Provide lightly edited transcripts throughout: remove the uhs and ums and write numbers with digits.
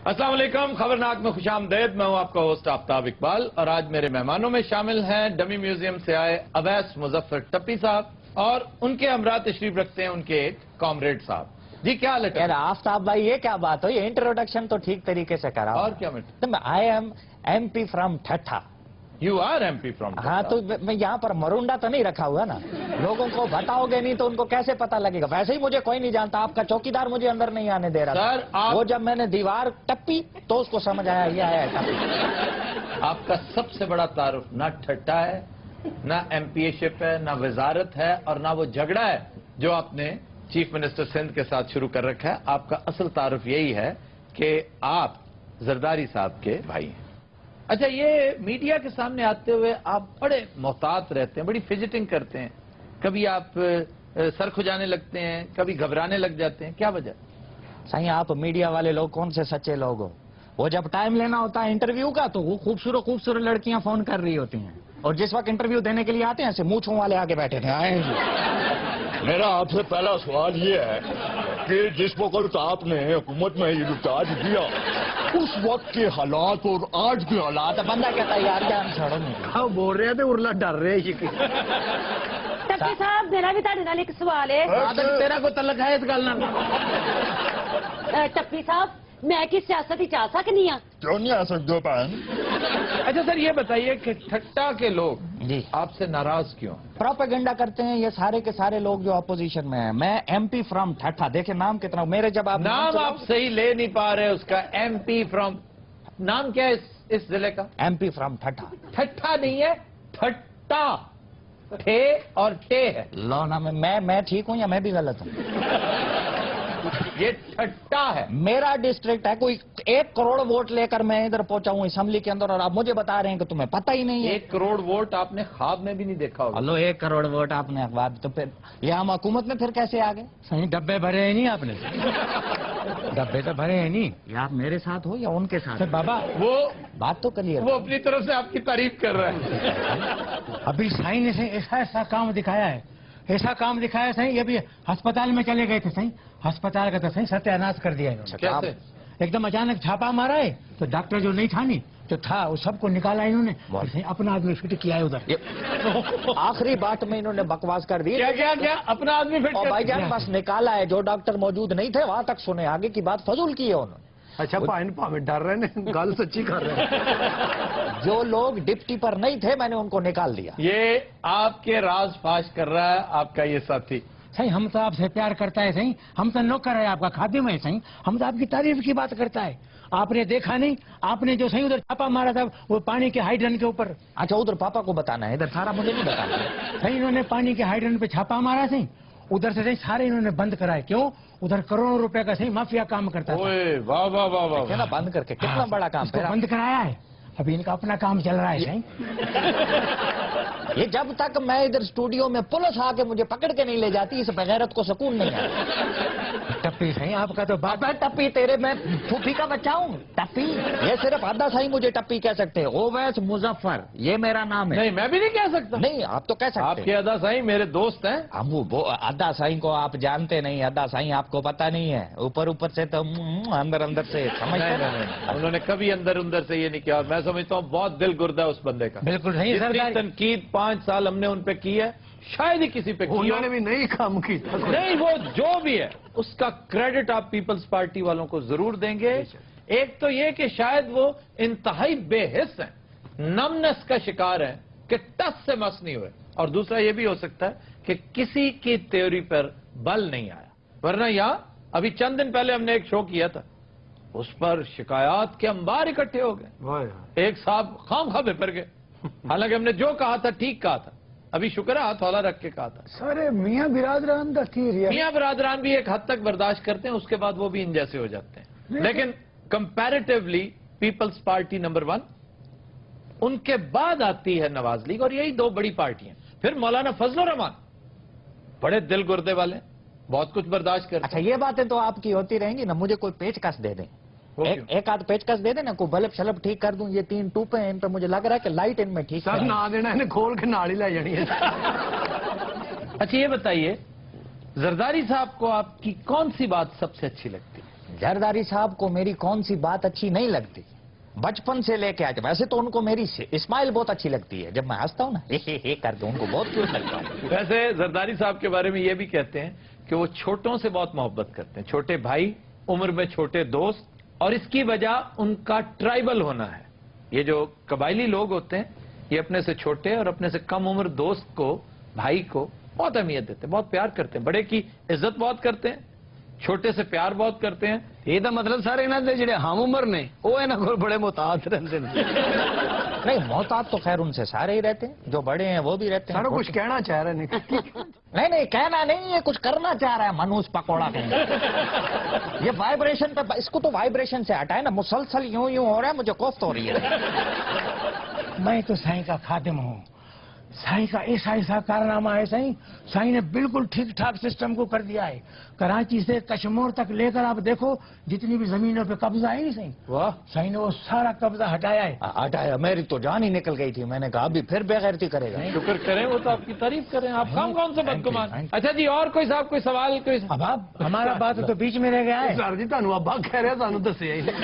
अस्सलाम वालेकुम, खबरनाक में खुशामदीद। मैं हूं आपका होस्ट आफ्ताब इकबाल और आज मेरे मेहमानों में शामिल हैं डमी म्यूजियम से आए अवैस मुजफ्फर टप्पी साहब और उनके हमरा तशरीफ रखते हैं उनके एक कॉमरेड साहब। जी क्या हाल है? आफ्ताब भाई ये क्या बात हो, ये इंट्रोडक्शन तो ठीक तरीके से करा और क्या matter? I am MP from Thatta. You are MP from? हाँ तो मैं यहाँ पर मरुंडा तो नहीं रखा हुआ ना, लोगों को बताओगे नहीं तो उनको कैसे पता लगेगा। वैसे ही मुझे कोई नहीं जानता, आपका चौकीदार मुझे अंदर नहीं आने दे रहा सर, था। वो जब मैंने दीवार टप्पी तो उसको समझ आया ये आया टप्पी। आपका सबसे बड़ा तारुफ ना ठट्टा है, ना MPA-शिप है, ना वजारत है और ना वो झगड़ा है जो आपने चीफ मिनिस्टर सिंध के साथ शुरू कर रखा है। आपका असल तारुफ यही है कि आप जरदारी साहब के भाई हैं। अच्छा, ये मीडिया के सामने आते हुए आप बड़े मोहतात रहते हैं, बड़ी फिजिटिंग करते हैं, कभी आप सर खुजाने लगते हैं, कभी घबराने लग जाते हैं, क्या वजह? सही आप मीडिया वाले लोग कौन से सच्चे लोग हो? वो जब टाइम लेना होता है इंटरव्यू का तो वो खूबसूरत खूबसूरत लड़कियां फोन कर रही होती हैं, और जिस वक्त इंटरव्यू देने के लिए आते हैं ऐसे मूंछों वाले आगे बैठे थे। आए मेरा आपसे पहला सवाल ये है कि जिस वक्त आपने हुकूमत में ये रिचार्ज दिया उस वक्त के हालात और आज के हालात बंदा कहता है यार जान छोड़ो नहीं बोल रहे थे उर्ला डर रहे टप्पी साहब मेरा भी ਤੁਹਾਡੇ ਨਾਲ ਇੱਕ ਸਵਾਲ ਹੈ। तेरा को तलक है इस गल ना? टप्पी साहब मैं की सियासत ही चाह सकनी हाँ? क्यों नहीं आ सकते हो बहन? अच्छा सर, ये बताइए कि ठट्टा के लोग जी आपसे नाराज क्यों? प्रोपेगेंडा करते हैं ये सारे के सारे लोग जो अपोजिशन में हैं। मैं MP फ्रॉम ठट्ठा, देखे नाम कितना मेरे, जब आप नाम आप सही ले नहीं पा रहे उसका। MP फ्रॉम, नाम क्या है इस जिले का? MP फ्रॉम ठट्ठा। ठट्ठा नहीं है, ठट्टा, ठे और टे है। लो ना मैं ठीक हूँ या मैं भी गलत हूँ? ये ठट्टा है। मेरा डिस्ट्रिक्ट है, कोई 1 करोड़ वोट लेकर मैं इधर पहुंचा हूँ असेंबली के अंदर और आप मुझे बता रहे हैं कि तुम्हें पता ही नहीं है। 1 करोड़ वोट आपने ख्वाब में भी नहीं देखा होगा। हेलो 1 करोड़ वोट आपने अखबार, तो फिर ये हम हुकूमत में फिर कैसे आ गए? सही डब्बे भरे हैं नहीं आपने? डब्बे तो भरे हैं नहीं। या आप मेरे साथ हो या उनके साथ? सर बाबा वो बात तो क्लियर। वो अपनी तरफ से आपकी तारीफ कर रहा है। अभी साईं ने सही ऐसा काम दिखाया है, ऐसा काम दिखाया सही। अभी अस्पताल में चले गए थे सही, अस्पताल का तो सही सत्यानाश कर दिया इन्होंने। कैसे? एकदम अचानक छापा मारा है तो डॉक्टर जो नहीं था नहीं तो था वो सबको निकाला इन्होंने, सही अपना आदमी फिट किया है उधर। आखिरी बात में इन्होंने बकवास कर दी। क्या क्या क्या अपना आदमी फिट और कर? भाईजान बस निकाला है, जो डॉक्टर मौजूद नहीं थे वहां तक सुने, आगे की बात फजूल की है उन्होंने। अच्छा भावे डर रहे हैं, गल सच्ची कर रहे हैं। जो लोग डिप्टी पर नहीं थे मैंने उनको निकाल दिया। ये आपके राज फाश कर रहा है आपका ये साथी। सही हम तो आपसे प्यार करता है सही, हम तो नौकर है आपका, खादिम है सही, हम तो आपकी तारीफ की बात करता है। आपने देखा नहीं, आपने जो सही उधर छापा मारा था वो पानी के हाइड्रन के ऊपर। अच्छा उधर पापा को बताना है, इधर सारा मुझे नहीं बताना। सही इन्होंने पानी के हाइड्रन पे छापा मारा सही, उधर से सही सारे इन्होंने बंद कराए। क्यों? उधर करोड़ों रुपए का सही माफिया काम करता था। ओए वाह वाह वाह वाह। क्या ना बंद करके कितना बड़ा काम उसको है। बंद कराया है, अभी इनका अपना काम चल रहा है सही। ये जब तक मैं इधर स्टूडियो में पुलिस आके मुझे पकड़ के नहीं ले जाती इस बगैरत को सुकून नहीं है। टप्पी सही आपका तो बाप। अबे टप्पी तेरे, मैं फूफी का बच्चा हूँ? टप्पी ये सिर्फ अद्दा साई मुझे टप्पी कह सकते हैं। ओवैस मुजफ्फर ये मेरा नाम है। नहीं मैं भी नहीं कह सकता। नहीं आप तो कह सकते आपके हैं। अदा साईं मेरे दोस्त हैं। हम वो अद्दा साई को आप जानते नहीं, अद्दा साई आपको पता नहीं है, ऊपर ऊपर से तो अंदर अंदर से समझते नहीं। उन्होंने कभी अंदर अंदर से ये नहीं किया। मैं समझता हूँ बहुत दिल गुर्दा है उस बंदे का। बिल्कुल सही जितनी सरदार। तनकीद 5 साल हमने उन पे की है शायद ही किसी पे की हो। उन्होंने भी नहीं काम की। नहीं, वो जो भी है उसका क्रेडिट आप पीपल्स पार्टी वालों को जरूर देंगे। एक तो ये कि शायद वो इंतहाई बेहिस हैं, नमनेस का शिकार हैं कि टस से मस नहीं हुए, और दूसरा ये भी हो सकता है कि किसी की थ्योरी पर बल नहीं आया। वरना यहाँ अभी चंद दिन पहले हमने एक शो किया था, उस पर शिकायत के अंबार इकट्ठे हो गए। एक साहब खामखा बेपर गए, हालांकि हमने जो कहा था ठीक कहा था। अभी शुक्र है हाथ हौला रख के कहा था। सारे मियाँ बिरादरान का थी रिया। मियाँ बरादरान भी एक हद तक बर्दाश्त करते हैं, उसके बाद वो भी इन जैसे हो जाते हैं। लेकिन कंपैरेटिवली पीपल्स पार्टी नंबर 1, उनके बाद आती है नवाज लीग, और यही 2 बड़ी पार्टियां। फिर मौलाना फजल रहमान बड़े दिल गुर्दे वाले, बहुत कुछ बर्दाश्त करते। अच्छा ये बातें तो आपकी होती रहेंगी ना, मुझे कोई पेचकस दे दें, एक आध पेचकस दे देना, कोई बल्ब शलब ठीक कर दूं। ये 3 टूपे हैं इन पे मुझे लग रहा है कि लाइट इनमें ठीक सर है। ना देना इन्हें खोल के नाली ला जानी है। अच्छा ये बताइए, जरदारी साहब को आपकी कौन सी बात सबसे अच्छी लगती है? जरदारी साहब को मेरी कौन सी बात अच्छी नहीं लगती, बचपन से लेके आज। वैसे तो उनको मेरी स्माइल बहुत अच्छी लगती है, जब मैं हंसता हूँ ना हे करके उनको बहुत क्यूट लगता है। वैसे जरदारी साहब के बारे में ये भी कहते हैं कि वो छोटों से बहुत मोहब्बत करते हैं, छोटे भाई, उम्र में छोटे दोस्त, और इसकी वजह उनका ट्राइबल होना है। ये जो कबायली लोग होते हैं ये अपने से छोटे और अपने से कम उम्र दोस्त को, भाई को बहुत अहमियत देते हैं, बहुत प्यार करते हैं, बड़े की इज्जत बहुत करते हैं, छोटे से प्यार बहुत करते हैं। ਇਹ ਤਾਂ ਮਤਲਬ ਸਾਰੇ ਇਹਨਾਂ ਦੇ ਜਿਹੜੇ ਹਮ ਉਮਰ ਨੇ ਉਹ ਇਹਨਾਂ ਕੋਲ ਬੜੇ ਮੁਤਾਦ ਰਹਿੰਦੇ ਨੇ। नहीं, मोहताज तो खैर उनसे सारे ही रहते हैं, जो बड़े हैं वो भी रहते हैं। ਸਾਰਾ ਕੁਝ ਕਹਿਣਾ ਚਾਹ ਰਹੇ ਨੇ। नहीं कहना नहीं है, कुछ करना चाह रहा है मनोज पकौड़ा कहीं। ये वाइब्रेशन पे, इसको तो वाइब्रेशन से हटाए ना, मुसलसल यूं यूं हो रहा है, मुझे कोफ्त हो रही है। मैं तो साईं का खादिम हूँ। साईं का ऐसा कारनामा है साईं, साईं ने बिल्कुल ठीक ठाक सिस्टम को कर दिया है। कराची से कश्मीर तक लेकर आप देखो जितनी भी जमीनों पे कब्जा है नहीं साईं, वाह, साईं ने वो सारा कब्जा हटाया है। हटाया, मेरी तो जान ही निकल गई थी। मैंने कहा अभी फिर बेगैरती करेगा। शुक्र करें, वो तो आपकी तारीफ करें। आप कौन से बदगुमान। अच्छा जी, और कोई साहब कोई सवाल कोई? अब आप हमारा बात तो बीच में रह गया है। ਸਰ ਜੀ ਤੁਹਾਨੂੰ ਅੱਬਾ ਕਹਿ ਰਿਹਾ, ਸਾਨੂੰ ਦੱਸਿਆ ਹੀ ਨਹੀਂ।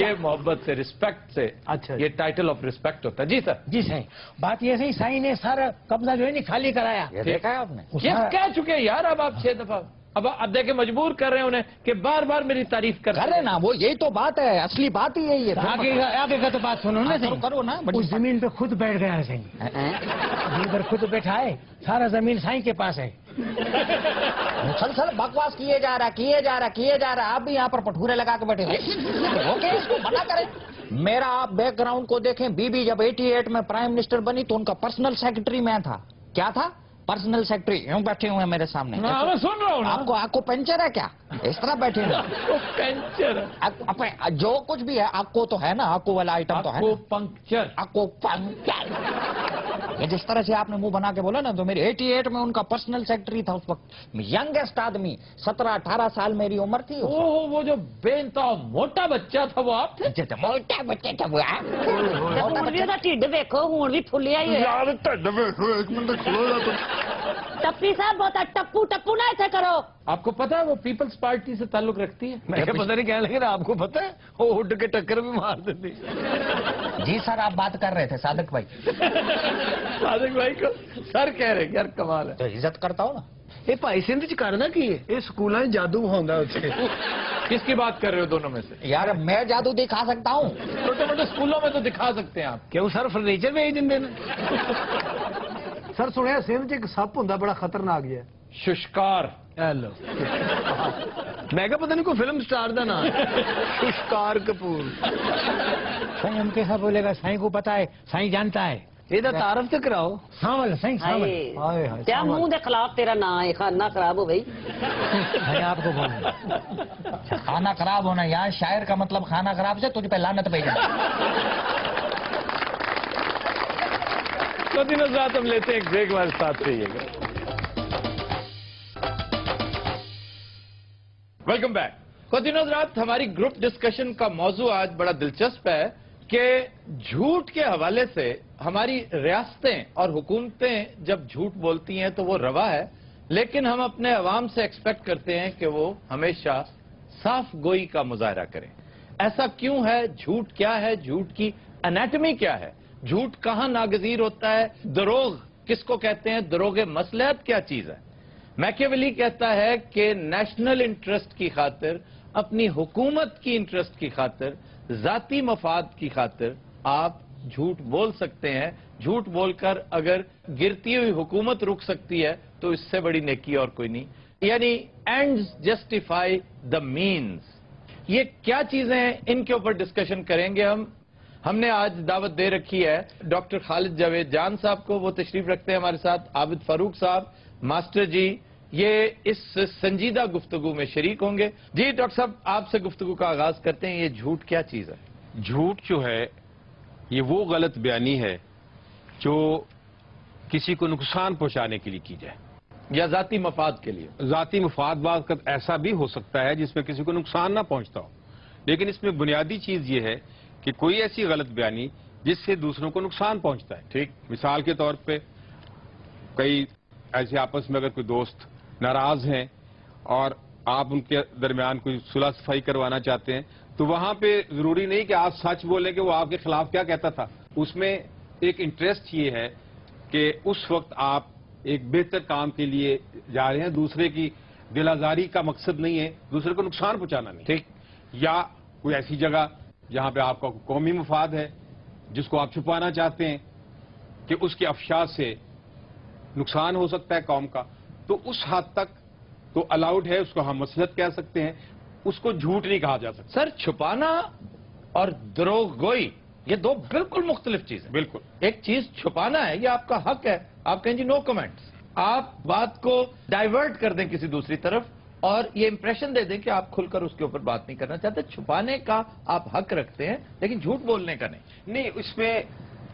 ये मोहब्बत से, रिस्पेक्ट से, अच्छा। ये टाइटल ऑफ रिस्पेक्ट होता है। जी सर। जी साईं, बात ये सही, साईं ने सारा कब्जा जो है नहीं खाली कराया। ये देखा है आपने? वो ये सारा- कह चुके हैं यार, अब आप 6 दफा, अब देखे मजबूर कर रहे हैं उन्हें कि बार बार मेरी तारीफ कर करे ना, वो यही तो बात है, असली बात ही यही है। आगे का तो बात सुनो ना करो, साईं। करो ना, बड़ी उस जमीन पे खुद बैठ गया है साईं, इधर खुद बैठा है, सारा जमीन साईं के पास है। मुसलसल बकवास किए जा रहा। आप भी यहाँ पर पठूरे लगा के बैठे हो। ओके, इसको मना करें। मेरा आप बैकग्राउंड को देखें, बीबी जब 88 में प्राइम मिनिस्टर बनी तो उनका पर्सनल सेक्रेटरी मैं था। क्या था? Personal secretary. यूं बैठे हुए हैं मेरे सामने। हाँ, मैं सुन रहा हूँ ना। आपको पंचर है क्या? इस तरह बैठे हुए आपको पंचर, जो कुछ भी है आपको तो है ना, आपको वाला आइटम तो है आपको ना? पंक्चर, आपको पंचर। ये जिस तरह से आपने मुंह बना के बोला ना, तो मेरी 88 में उनका पर्सनल सेक्रेटरी था उस वक्त। यंगेस्ट आदमी, 17-18 साल मेरी उम्र थी। ओह, वो जो बेनता मोटा बच्चा था वो आप थे? मोटा बच्चे थे वो। ਹੁਣ ਵੀ ਉਹਦਾ ਢਿੱਡ ਵੇਖੋ, ਹੁਣ ਵੀ ਫੁੱਲਿਆ ਹੀ ਹੋਇਆ। यार ढिड वेखो, एक मिनट खलो जा तुम। ਟੱਪੀ ਸਾਹਿਬ ਬਹੁਤਾ ਟੱਪੂ ਨਾ ਇੱਥੇ ਕਰੋ। आपको पता है वो पीपल्स पार्टी से ताल्लुक रखती है? मैं क्या पता नहीं कहने लगे ना, आपको पता है वो उठ के टक्कर भी मार देती। जी सर, आप बात कर रहे थे सादिक भाई। सादिक भाई को सर कह रहे, यार कमाल है। तो इज्जत करता हो ना। ਇਹ ਭਾਈ ਸਿੰਧ ਚ ਕਰਨਾ ਕੀ ਹੈ? ਇਹ ਸਕੂਲਾਂ 'ਚ ਜਾਦੂ ਹੁੰਦਾ ਉੱਥੇ। किसकी बात कर रहे हो दोनों में से? यार मैं जादू दिखा सकता हूँ। छोटे मोटे स्कूलों में तो दिखा सकते हैं आप। ਕਿਉਂ ਸਰ ਫਰਨੀਚਰ ਵੇਚ ਦਿੰਦੇ ਨੇ? ਸਰ ਸੁਣਿਆ ਸਿੰਧ 'ਚ ਇੱਕ ਸੱਪ ਹੁੰਦਾ ਬੜਾ ਖਤਰਨਾਕ ਜਿਹਾ। शुष्कार। ਹੈਲੋ। ਮੈਂ ਕਿਹਾ ਪਤਾ ਨਹੀਂ ਕੋਈ ਫਿਲਮ ਸਟਾਰ ਦਾ ਨਾਮ ਹੈ। ਸ਼ੁਸ਼ਕਾਰ ਕਪੂਰ। साईं हम कैसा बोलेगा, साईं को पता है, साईं जानता है। ਇਹਦਾ ਤਾਰਫ ਤੇ ਕਰਾਓ। सावल साईं, सावल। ਹਾਏ ਹਾਏ। ਤੇ ਮੂੰਹ ਦੇ ਖਿਲਾਫ ਤੇਰਾ ਨਾਂ ਹੈ, ਖਾਨਾ ਖਰਾਬ ਹੋ ਗਈ। साईं आपको बोलूं, खाना खराब होना, यहाँ शायर का मतलब खाना खराब से तुझ पे लानत भेजना। तो दिनों रात हम लेते हैं एक ब्रेक, हमारे साथ रहिएगा। Welcome back. तो दिनों रात हमारी ग्रुप डिस्कशन का मौजू आज बड़ा दिलचस्प है कि झूठ के हवाले से हमारी रियासतें और हुकूमतें जब झूठ बोलती हैं तो वो रवा है, लेकिन हम अपने अवाम से एक्सपेक्ट करते हैं कि वो हमेशा साफ गोई का मुजाहरा करें। ऐसा क्यों है? झूठ क्या है? झूठ की एनाटमी क्या है? झूठ कहाँ नागजीर होता है? दरोग किसको कहते हैं? दरोगे मसलहत क्या चीज है? मैकियावेली कहता है कि नेशनल इंटरेस्ट की खातिर, अपनी हुकूमत की इंटरेस्ट की खातिर, जाती मफाद की खातिर आप झूठ बोल सकते हैं। झूठ बोलकर अगर गिरती हुई हुकूमत रुक सकती है तो इससे बड़ी नेकी और कोई नहीं। यानी एंड्स जस्टिफाई द मीन्स। ये क्या चीजें हैं, इनके ऊपर डिस्कशन करेंगे हम। हमने आज दावत दे रखी है डॉक्टर खालिद जावेद जान साहब को, वो तशरीफ रखते हैं हमारे साथ। आबिद फारूक साहब, मास्टर जी, ये इस संजीदा गुफ्तगू में शरीक होंगे। जी डॉक्टर साहब, आपसे गुफ्तगू का आगाज करते हैं। ये झूठ क्या चीज है? झूठ जो है ये वो गलत बयानी है जो किसी को नुकसान पहुंचाने के लिए की जाए, या जाती मफाद के लिए? जाती मुफाद का ऐसा भी हो सकता है जिसमें किसी को नुकसान ना पहुंचता हो, लेकिन इसमें बुनियादी चीज ये है कि कोई ऐसी गलत बयानी जिससे दूसरों को नुकसान पहुंचता है। ठीक, मिसाल के तौर पे कई ऐसे आपस में अगर कोई दोस्त नाराज हैं और آپ ان کے درمیان کوئی صلح صفائی کروانا چاہتے ہیں تو وہاں پہ ضروری نہیں کہ آپ سچ بولیں کہ وہ آپ کے خلاف کیا کہتا تھا. اس میں ایک انٹرسٹ یہ ہے کہ اس وقت آپ ایک بہتر کام کے لیے جا رہے ہیں, دوسرے کی دل آزاری کا مقصد نہیں ہے, دوسرے کو نقصان پہنچانا نہیں, ٹھیک, یا کوئی ایسی جگہ جہاں پہ آپ کا قومی مفاد ہے جس کو آپ چھپانا چاہتے ہیں کہ اس کے افشا سے نقصان ہو سکتا ہے قوم کا, تو اس حد تک تو الاؤڈ ہے, اس کو ہم مصلحت کہہ سکتے ہیں, اس کو جھوٹ نہیں کہا جا سکتا. سر چھپانا اور دروغ گوئی یہ دو بالکل مختلف چیزیں. بالکل, ایک چیز چھپانا ہے, یہ آپ کا حق ہے, آپ کہیں جی نو کمنٹس, آپ بات کو ڈائیورٹ کر دیں کسی دوسری طرف اور یہ امپریشن دے دیں کہ آپ کھل کر اس کے اوپر بات نہیں کرنا چاہتے. چھپانے کا آپ حق رکھتے ہیں لیکن جھوٹ بولنے کا نہیں. اس میں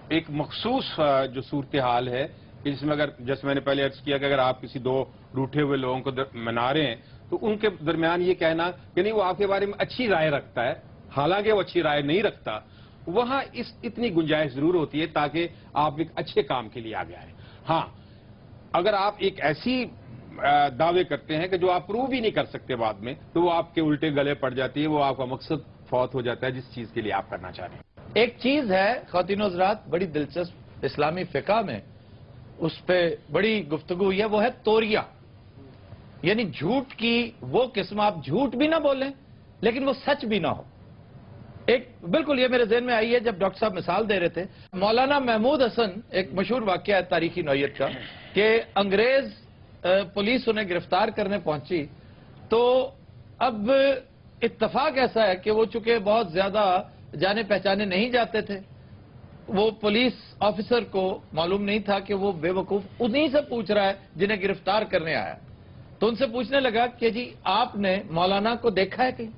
ایک مخصوص جو صورتحال ہے اس میں, اگر جیسے میں نے پہلے عرض کیا کہ اگر آپ کسی دو روٹھے ہوئے لوگوں کو منا رہے ہیں تو ان کے درمیان یہ کہنا کہ نہیں وہ آپ کے بارے میں اچھی رائے رکھتا ہے حالانکہ وہ اچھی رائے نہیں رکھتا, وہاں اتنی گنجائش ضرور ہوتی ہے تاکہ آپ ایک اچھے کام کے لیے آگے آئیں. ہاں, اگر آپ ایک ایسی دعوے کرتے ہیں کہ جو آپ پروو بھی نہیں کر سکتے بعد میں, تو وہ آپ کے الٹے گلے پڑ جاتی ہے, وہ آپ کا مقصد فوت ہو جاتا ہے جس چیز کے لیے آپ کرنا چاہ رہے ہیں. ایک چیز ہے خواتین و حضرات بڑی دلچسپ اسلامی فقہ میں اس پہ بڑی گفتگو ہوئی ہے, وہ ہے توریہ, یعنی جھوٹ کی وہ قسم, آپ جھوٹ بھی نہ بولیں لیکن وہ سچ بھی نہ ہو. ایک بالکل یہ میرے ذہن میں آئی ہے جب ڈاکٹر صاحب مثال دے رہے تھے, مولانا محمود حسن, ایک مشہور واقعہ ہے تاریخی نوعیت کا کہ انگریز پولیس انہیں گرفتار کرنے پہنچی, تو اب اتفاق ایسا ہے کہ وہ چونکہ بہت زیادہ جانے پہچانے نہیں جاتے تھے, وہ پولیس آفیسر کو معلوم نہیں تھا کہ وہ بے وقوف انہی سے پوچھ رہا ہے جنہیں گرفتار کرنے آیا. تو ان سے پوچھنے لگا کہ جی آپ نے مولانا کو دیکھا ہے کہیں؟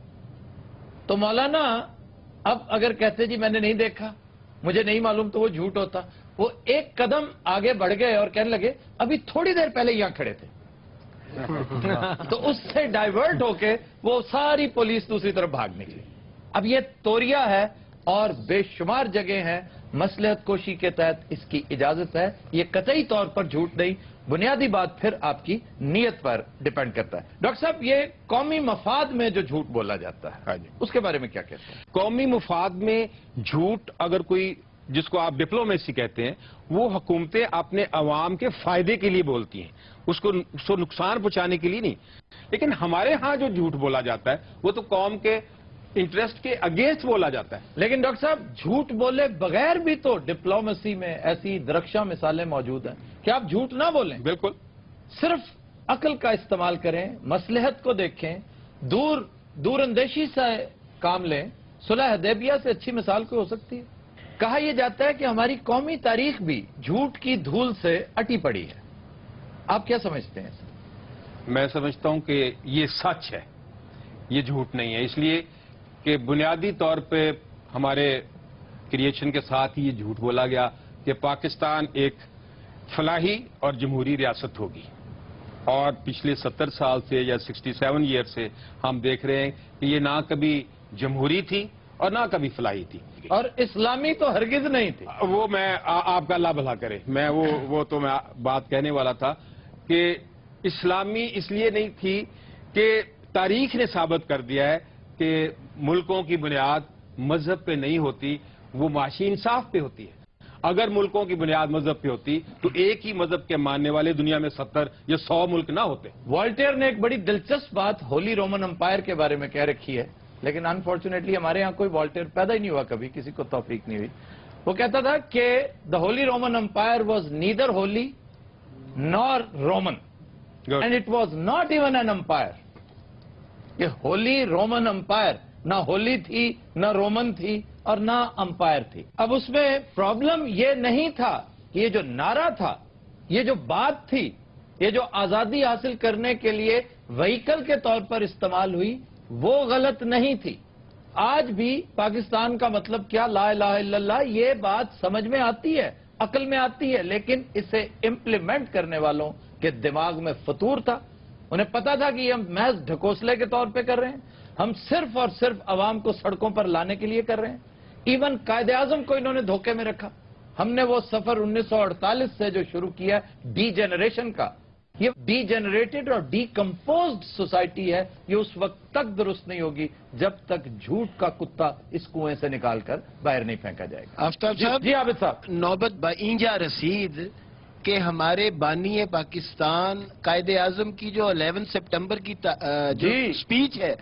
تو مولانا اب اگر کہتے جی میں نے نہیں دیکھا, مجھے نہیں معلوم, تو وہ جھوٹ ہوتا. وہ ایک قدم آگے بڑھ گئے اور کہنے لگے ابھی تھوڑی دیر پہلے یہاں کھڑے تھے. تو اس سے ڈائیورٹ ہو کے وہ ساری پولیس دوسری طرف بھاگ نکلی. اب یہ توریہ ہے اور بے شمار جگہ ہیں, مصلحت کوشی کے تحت اس کی اجازت ہے, یہ قطعی طور پر جھوٹ نہیں. بنیادی بات پھر آپ کی نیت پر ڈیپینڈ کرتا ہے. ڈاکٹر صاحب یہ قومی مفاد میں جو جھوٹ بولا جاتا ہے اس کے بارے میں کیا کہتے ہیں؟ قومی مفاد میں جھوٹ اگر کوئی جس کو آپ ڈپلومیسی کہتے ہیں, وہ حکومتیں اپنے عوام کے فائدے کے لیے بولتی ہیں, اس کو نقصان پہنچانے کے لیے نہیں. لیکن ہمارے ہاں جو جھوٹ بولا جاتا ہے وہ تو قوم کے انٹرسٹ کے اگینسٹ بولا جاتا ہے. لیکن ڈاکٹر صاحب جھوٹ بولے بغیر بھی تو ڈپلومیسی میں ایسی درخشاں مثالیں موجود ہیں کہ آپ جھوٹ نہ بولیں, بالکل, صرف عقل کا استعمال کریں, مصلحت کو دیکھیں, دور اندیشی سے کام لیں. صلح حدیبیہ سے اچھی مثال کوئی ہو سکتی ہے؟ کہا یہ جاتا ہے کہ ہماری قومی تاریخ بھی جھوٹ کی دھول سے اٹی پڑی ہے. آپ کیا سمجھتے ہیں؟ میں سمجھتا ہوں کہ یہ سچ ہے, یہ جھوٹ نہیں ہے, اس لیے کہ بنیادی طور پہ ہمارے کریشن کے ساتھ ہی یہ جھوٹ بولا گیا کہ پاکستان ایک فلاحی اور جمہوری ریاست ہوگی, اور پچھلے 70 سال سے یا 67 ایئر سے ہم دیکھ رہے ہیں کہ یہ نہ کبھی جمہوری تھی اور نہ کبھی فلاحی تھی, اور اسلامی تو ہرگز نہیں تھی. وہ میں آپ کا اللہ بھلا کرے, میں وہ تو میں بات کہنے والا تھا کہ اسلامی اس لیے نہیں تھی کہ تاریخ نے ثابت کر دیا ہے کہ ملکوں کی بنیاد مذہب پہ نہیں ہوتی, وہ معاشی انصاف پہ ہوتی ہے. اگر ملکوں کی بنیاد مذہب پہ ہوتی تو ایک ہی مذہب کے ماننے والے دنیا میں 70 یا 100 ملک نہ ہوتے. والٹیر نے ایک بڑی دلچسپ بات ہولی رومن امپائر کے بارے میں کہہ رکھی ہے, لیکن انفارچونیٹلی ہمارے ہاں کوئی والٹیر پیدا ہی نہیں ہوا, کبھی کسی کو توفیق نہیں ہوئی. وہ کہتا تھا کہ the holy Roman empire was neither holy nor Roman and it was not even an empire. یہ ہولی رومن امپائر نہ ہولی تھی, نہ رومن تھی, اور نہ امپائر تھی. اب اس میں پرابلم یہ نہیں تھا کہ یہ جو نعرہ تھا, یہ جو بات تھی, یہ جو آزادی حاصل کرنے کے لیے وہیکل کے طور پر استعمال ہوئی, وہ غلط نہیں تھی. آج بھی پاکستان کا مطلب کیا, لا الہ الا اللہ, یہ بات سمجھ میں آتی ہے, عقل میں آتی ہے, لیکن اسے امپلیمنٹ کرنے والوں کے دماغ میں فطور تھا. انہیں پتا تھا کہ یہ ہم محض ڈھکوسلے کے طور پہ کر رہے ہیں, ہم صرف اور صرف عوام کو سڑکوں پر لانے کے لیے کر رہے ہیں. ایون قائد اعظم کو انہوں نے دھوکے میں رکھا. ہم نے وہ سفر 1948 سے جو شروع کیا ڈی جنریشن کا, یہ ڈی جنریٹڈ اور ڈی کمپوزڈ سوسائٹی ہے. یہ اس وقت تک درست نہیں ہوگی جب تک جھوٹ کا کتا اس کنویں سے نکال کر باہر نہیں پھینکا جائے گا. آفتاب صاحب جی عابد صاحب. نوبت با اینجا رسید کہ ہمارے بانی پاکستان قائد اعظم کی جو 11 سپٹمبر کی جو سپیچ ہے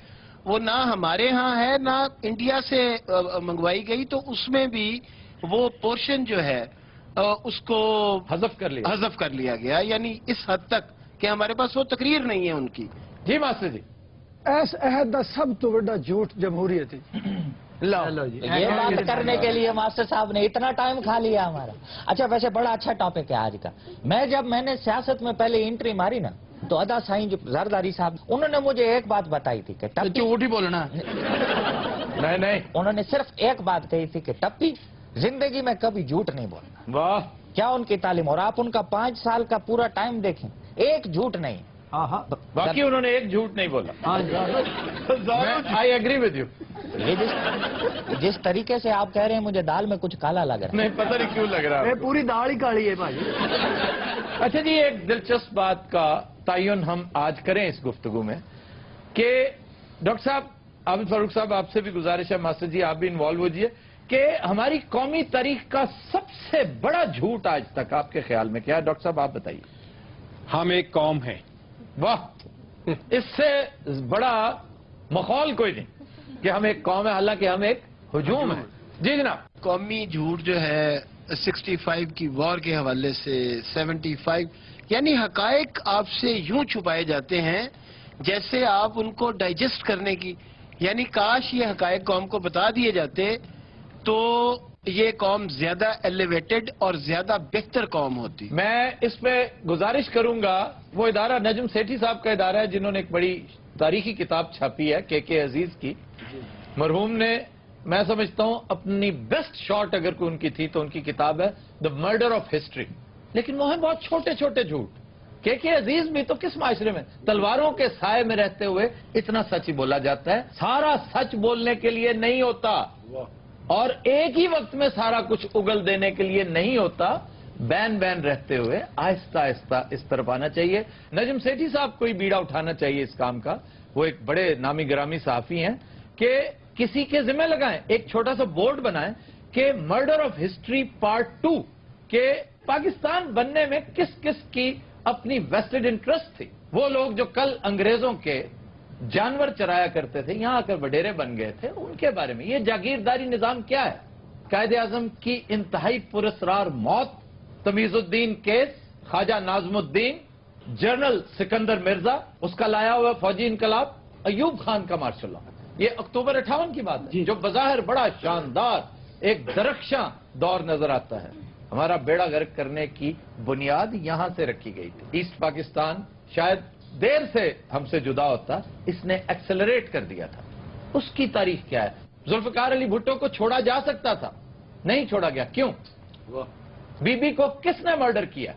وہ نہ ہمارے ہاں ہے نہ انڈیا سے منگوائی گئی, تو اس میں بھی وہ پورشن جو ہے اس کو حذف کر لیا گیا, یعنی اس حد تک کہ ہمارے پاس وہ تقریر نہیں ہے ان کی. جی ماسٹر جی. اس عہد کا سب تو بڑا جھوٹ جمہوریت ہے. یہ بات کرنے کے لیے ماسٹر صاحب نے اتنا ٹائم کھا لیا ہمارا. اچھا ویسے بڑا اچھا ٹاپک ہے آج کا. جب میں نے سیاست میں پہلے انٹری ماری نا تو ادا سائیں جو زرداری صاحب انہوں نے مجھے ایک بات بتائی تھی کہ جھوٹ ہی بولنا. نہیں انہوں نے صرف ایک بات کہی تھی کہ ٹپی زندگی میں کبھی جھوٹ نہیں بولنا. واہ کیا ان کی تعلیم, اور آپ ان کا 5 سال کا پورا ٹائم دیکھیں ایک جھوٹ نہیں. باقی انہوں نے ایک جھوٹ نہیں بولا. I agree with you. یہ جس طریقے سے آپ کہہ رہے ہیں مجھے دال میں کچھ کالا لگ رہا ہے. نہیں پتہ نہیں کیوں لگ رہا ہے. پوری دال ہی کالی ہے بھائی. اچھا جی, ایک دلچسپ بات کا تعین ہم آج کریں اس گفتگو میں کہ ڈاکٹر صاحب عابد فاروق صاحب آپ سے بھی گزارش ہے, ماسٹر جی آپ بھی انوالو ہوجیے, کہ ہماری قومی تاریخ کا سب سے بڑا جھوٹ آج تک آپ کے خیال میں کیا ہے؟ ڈاکٹر صاحب آپ بتائیے. ہم ایک قوم ہیں. واہ, اس سے بڑا مخول کوئی نہیں کہ ہم ایک قوم ہے, حالانکہ ہم ایک ہجوم ہیں. جی جناب. قومی جھوٹ جو ہے 65 کی وار کے حوالے سے 75, یعنی حقائق آپ سے یوں چھپائے جاتے ہیں جیسے آپ ان کو ڈائجسٹ کرنے کی, یعنی کاش یہ حقائق قوم کو بتا دیے جاتے تو یہ قوم زیادہ ایلیویٹڈ اور زیادہ بہتر قوم ہوتی. میں اس پہ گزارش کروں گا, وہ ادارہ نجم سیٹھی صاحب کا ادارہ ہے جنہوں نے ایک بڑی تاریخی کتاب چھاپی ہے کے عزیز کی. مرحوم نے, میں سمجھتا ہوں اپنی بیسٹ شاٹ اگر کوئی ان کی تھی تو ان کی کتاب ہے دا مرڈر آف ہسٹری. لیکن وہ ہیں بہت چھوٹے چھوٹے جھوٹ. کے عزیز بھی تو کس معاشرے میں تلواروں کے سائے میں رہتے ہوئے اتنا سچ ہی بولا جاتا ہے. سارا سچ بولنے کے لیے نہیں ہوتا اور ایک ہی وقت میں سارا کچھ اگل دینے کے لیے نہیں ہوتا. بین رہتے ہوئے آہستہ آہستہ اس طرف آنا چاہیے. نجم سیٹھی صاحب کو ہی بیڑا اٹھانا چاہیے اس کام کا. وہ ایک بڑے نامی گرامی صحافی ہیں کہ کسی کے ذمہ لگائیں, ایک چھوٹا سا بورڈ بنائیں کہ مرڈر آف ہسٹری پارٹ 2, کہ پاکستان بننے میں کس کس کی اپنی ویسٹڈ انٹرسٹ تھی. وہ لوگ جو کل انگریزوں کے جانور چرایا کرتے تھے, یہاں آ کر وڈیرے بن گئے تھے, ان کے بارے میں. یہ جاگیرداری نظام کیا ہے؟ قائد اعظم کی انتہائی پراسرار موت, تمیز الدین کیس, خواجہ ناظم الدین, جنرل سکندر مرزا, اس کا لایا ہوا فوجی انقلاب, ایوب خان کا مارشل لا. یہ اکتوبر 58 کی بات ہے جو بظاہر بڑا شاندار ایک درخشاں دور نظر آتا ہے. ہمارا بیڑا غرق کرنے کی بنیاد یہاں سے رکھی گئی تھی. ایسٹ پاکستان شاید دیر سے ہم سے جدا ہوتا, اس نے ایکسلریٹ کر دیا تھا. اس کی تاریخ کیا ہے؟ ذوالفقار علی بھٹو کو چھوڑا جا سکتا تھا, نہیں چھوڑا گیا. کیوں؟ بی بی کو کس نے مرڈر کیا؟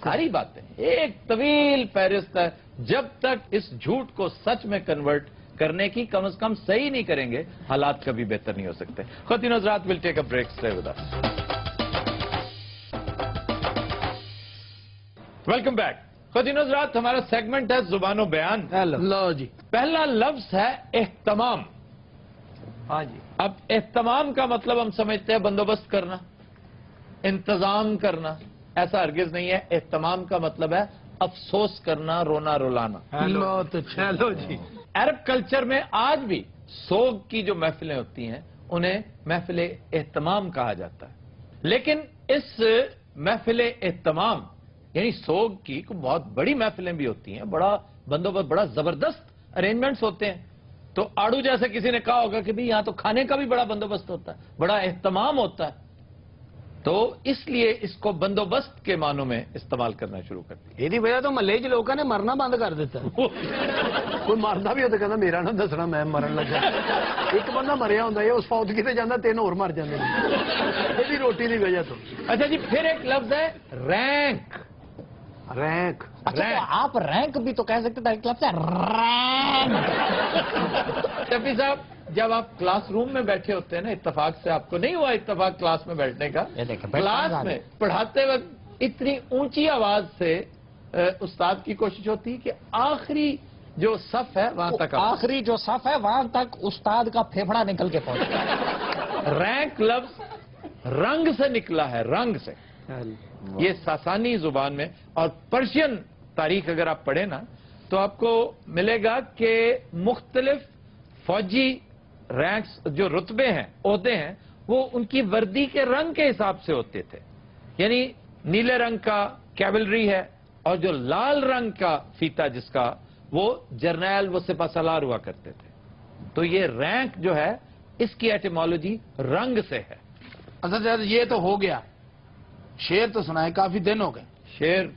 ساری باتیں ایک طویل فہرست ہے. جب تک اس جھوٹ کو سچ میں کنورٹ کرنے کی کم از کم صحیح نہیں کریں گے, حالات کبھی بہتر نہیں ہو سکتے. خواتین حضرات, will take a break. Stay with us. Welcome back. خواتین حضرات, ہمارا سیگمنٹ ہے زبان و بیان. لو جی, پہلا لفظ ہے اہتمام. ہاں جی. اب اہتمام کا مطلب ہم سمجھتے ہیں بندوبست کرنا, انتظام کرنا. ایسا ہرگز نہیں ہے. اہتمام کا مطلب ہے افسوس کرنا, رونا رلانا. لو تو چلو جی. عرب کلچر میں آج بھی سوگ کی جو محفلیں ہوتی ہیں انہیں محفل اہتمام کہا جاتا ہے. لیکن اس محفل اہتمام یعنی سوگ کی بہت بڑی محفلیں بھی ہوتی ہیں, بڑا بندوبست, بڑا زبردست ارینجمنٹس ہوتے ہیں. تو آڑو جیسے کسی نے کہا ہوگا کہ بھی یہاں تو کھانے کا بھی بڑا بندوبست ہوتا ہے, بڑا اہتمام ہوتا ہے. تو اس لیے اس کو بندوبست کے معنوں میں استعمال کرنا شروع کر دیا. یہ وجہ تو محلے چ لوگوں نے مرنا بند کر دیتا. کوئی مردا بھی ہوتا کہنا میرا نہ دسنا میں مرن لگا. ایک بندہ مریا ہوتا ہے, اس فوت کتے جانا 3 اور مر جاتے ہیں یہ روٹی کی وجہ تو. اچھا جی, پھر ایک لفظ ہے رینک. رینک. اچھا تو آپ رینک بھی تو کہہ سکتے تھے, ایک لفظ ہے رینک. شفیع صاحب, جب آپ کلاس روم میں بیٹھے ہوتے ہیں نا, اتفاق سے آپ کو نہیں ہوا اتفاق کلاس میں بیٹھنے کا, کلاس میں پڑھاتے وقت اتنی اونچی آواز سے उस्ताद की कोशिश होती है कि आखिरी जो सफ है वहां तक आखिरी जो सफ है वहां तक उस्ताद का फेफड़ा निकल के पहुंचे। रैंक लफ्ज रंग से निकला है, रंग से। ये सासानी जुबान में, और पर्शियन तारीख अगर आप पढ़े ना तो आपको मिलेगा कि मुख्तलिफ फौजी रैंक्स जो रुतबे हैं, ओहदे हैं, वो उनकी वर्दी के रंग के हिसाब से होते थे। यानी नीले रंग का कैवलरी है, और जो लाल रंग का फीता जिसका, वो जर्नैल, वो सिपाहसालार हुआ करते थे। तो ये रैंक जो है इसकी एटिमोलॉजी रंग से है। अच्छा सर, ये तो हो गया, शेर तो सुनाए, काफी दिन हो गए। शेर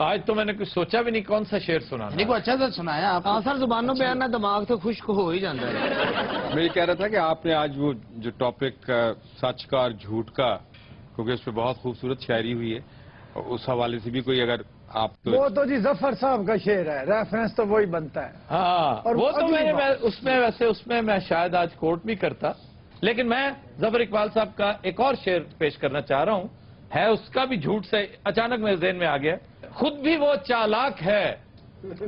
आज तो मैंने कुछ सोचा भी नहीं कौन सा शेर सुनाना। नहीं, को अच्छा से सुनाया आप। हाँ सर, जुबानों पे आना दिमाग तो खुश्क हो ही जाता है। मैं ये कह रहा था कि आपने आज वो जो टॉपिक सच का और झूठ का, क्योंकि उस पर बहुत खूबसूरत शायरी हुई है, और उस हवाले से भी कोई अगर आप वो तो जी जफर साहब का शेर है, रेफरेंस तो वही बनता है। हाँ, और वो तो अगली बात- उसमें मैं शायद आज कोर्ट भी करता, लेकिन मैं जफर इकबाल साहब का एक और शेर पेश करना चाह रहा हूं, है उसका भी झूठ से अचानक मेरे ज़हन में आ गया। खुद भी वो चालाक है,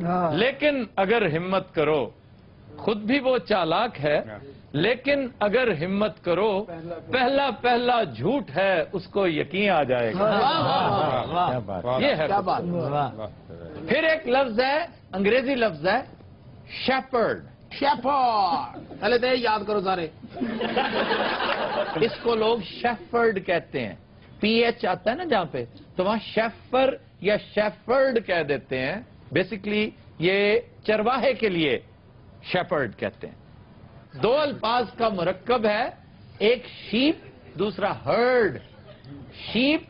हाँ। लेकिन अगर हिम्मत करो, खुद भी वो चालाक है, लेकिन अगर हिम्मत करो, पहला पहला झूठ है उसको यकीन आ जाएगा। ये है क्या बात। फिर एक लफ्ज है, अंग्रेजी लफ्ज है शेपर्ड। शेफर्ड, पहले तो ये याद करो सारे। इसको लोग शेफर्ड कहते हैं, पीएच आता है ना जहां पे, तो वहां शेफर या शेफर्ड कह देते हैं। बेसिकली ये चरवाहे के लिए शेपर्ड कहते हैं। दो अल्फाज का मुरक्कब है, एक शीप, दूसरा हर्ड। शीप